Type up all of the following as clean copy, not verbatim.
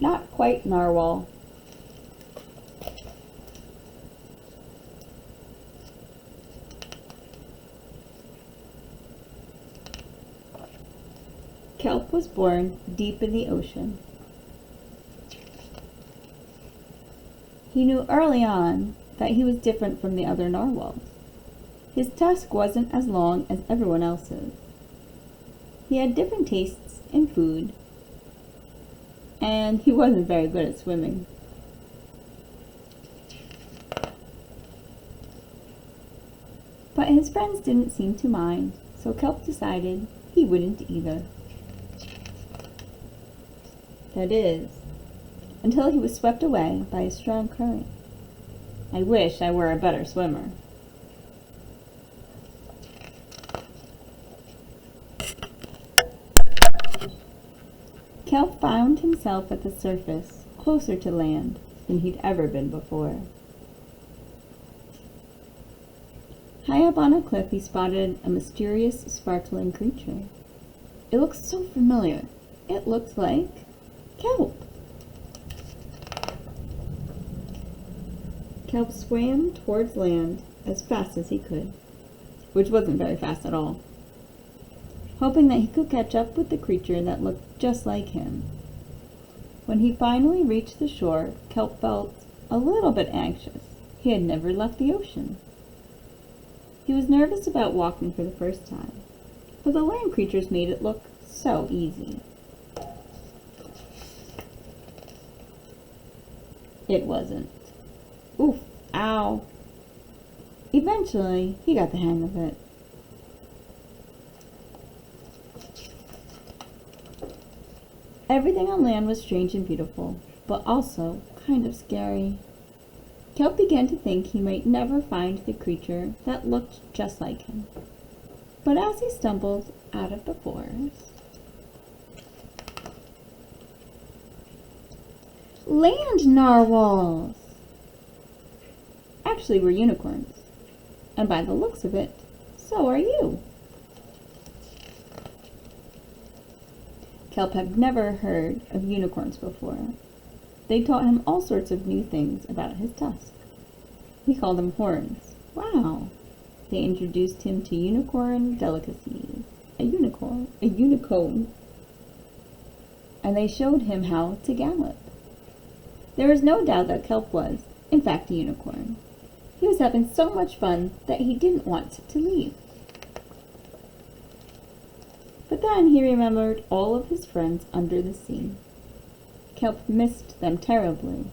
Not quite, Narwhal. Kelp was born deep in the ocean. He knew early on that he was different from the other narwhals. His tusk wasn't as long as everyone else's. He had different tastes in food, and he wasn't very good at swimming. But his friends didn't seem to mind, so Kelp decided he wouldn't either. That is, until he was swept away by a strong current. I wish I were a better swimmer. Kelp found himself at the surface, closer to land than he'd ever been before. High up on a cliff, he spotted a mysterious, sparkling creature. It looked so familiar. It looked like Kelp. Kelp swam towards land as fast as he could, which wasn't very fast at all, hoping that he could catch up with the creature that looked just like him. When he finally reached the shore, Kelp felt a little bit anxious. He had never left the ocean. He was nervous about walking for the first time, but the land creatures made it look so easy. It wasn't. Oof, ow. Eventually, he got the hang of it. Everything on land was strange and beautiful, but also kind of scary. Kelp began to think he might never find the creature that looked just like him. But as he stumbled out of the forest, land narwhals! Actually, we're unicorns. And by the looks of it, so are you. Kelp had never heard of unicorns before. They taught him all sorts of new things about his tusk. We called them horns. Wow! They introduced him to unicorn delicacies. A unicorn. And they showed him how to gallop. There was no doubt that Kelp was, in fact, a unicorn. He was having so much fun that he didn't want to leave. But then he remembered all of his friends under the sea. Kelp missed them terribly.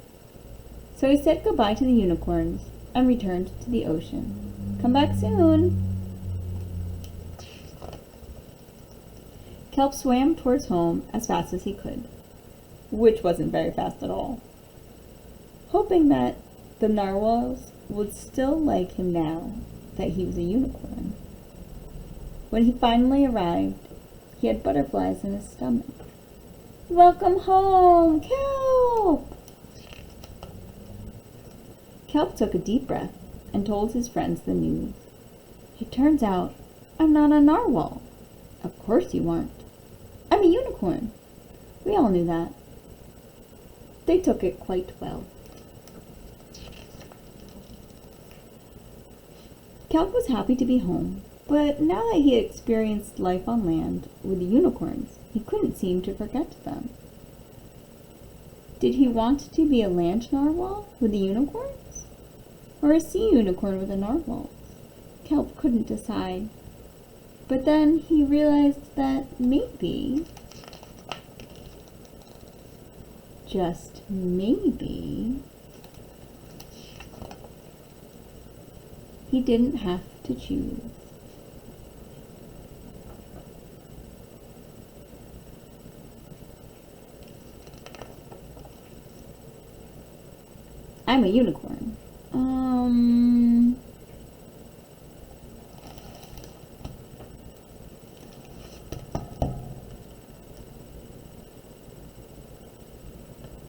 So he said goodbye to the unicorns and returned to the ocean. Come back soon! Kelp swam towards home as fast as he could, which wasn't very fast at all, hoping that the narwhals would still like him now that he was a unicorn. When he finally arrived, he had butterflies in his stomach. Welcome home, Kelp! Kelp took a deep breath and told his friends the news. It turns out I'm not a narwhal. Of course you aren't. I'm a unicorn. We all knew that. They took it quite well. Kelp was happy to be home, but now that he had experienced life on land with the unicorns, he couldn't seem to forget them. Did he want to be a land narwhal with the unicorns? Or a sea unicorn with the narwhals? Kelp couldn't decide. But then he realized that maybe, just maybe, he didn't have to choose. I'm a unicorn.